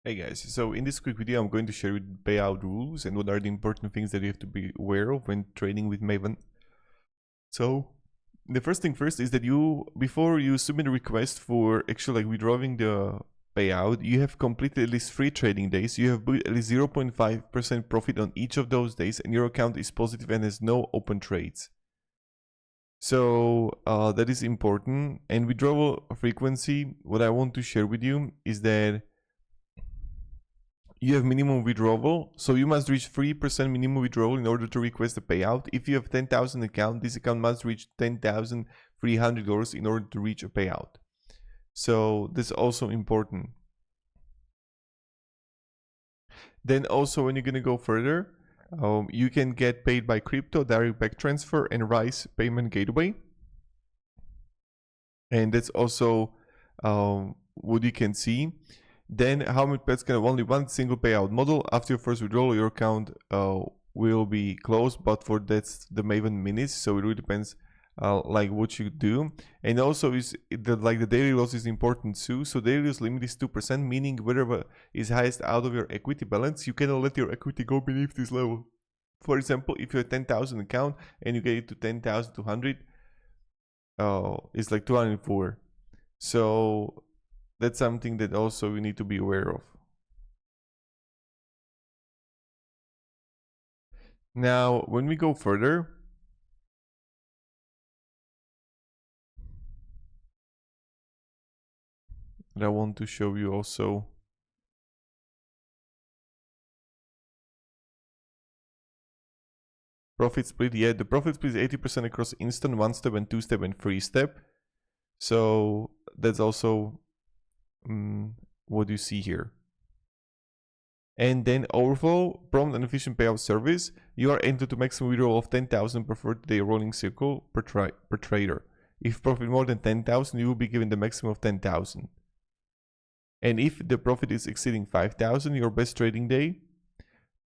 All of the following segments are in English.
Hey guys, so in this quick video I'm going to share with payout rules and what are the important things that you have to be aware of when trading with Maven. So the first thing first is that before you submit a request for actually withdrawing the payout, you have completed at least 3 trading days. You have built at least 0.5% profit on each of those days and your account is positive and has no open trades. So that is important. And withdrawal frequency, what I want to share with you is that you have minimum withdrawal, so you must reach 3% minimum withdrawal in order to request a payout. If you have 10,000 account, this account must reach $10,300 in order to reach a payout. So that's also important. Then also when you're gonna go further, you can get paid by crypto, direct bank transfer, and Rise payment gateway. And that's also what you can see. Then how many pets can have only one single payout model. After your first withdrawal, your account will be closed, but for that's the Maven minutes, so it really depends like what you do. And also is the daily loss is important too. So daily loss limit is 2%, meaning whatever is highest out of your equity balance, you cannot let your equity go beneath this level. For example, if you have 10,000 account and you get it to 10,200, it's like 204. So that's something that also we need to be aware of. Now, when we go further, I want to show you also profit split. Yeah, the profit split is 80% across instant, 1-step, and 2-step, and 3-step. So that's also what you see here. And then overflow, prompt and efficient payout service. You are entitled to maximum withdrawal of 10,000 per 30-day rolling cycle per trader. If profit more than 10,000, you will be given the maximum of 10,000. And if the profit is exceeding 5,000, your best trading day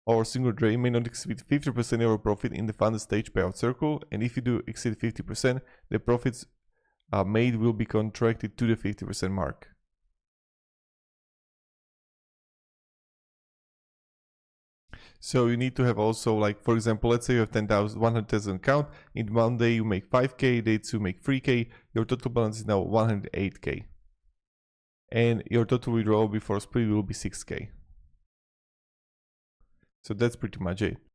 or single trade may not exceed 50% of your profit in the funded stage payout circle. And if you do exceed 50%, the profits made will be contracted to the 50% mark. So you need to have also, like, for example, let's say you have 10,000, 100,000 account. In one day you make 5K, day 2 make 3K. Your total balance is now 108K. And your total withdrawal before split will be 6K. So that's pretty much it.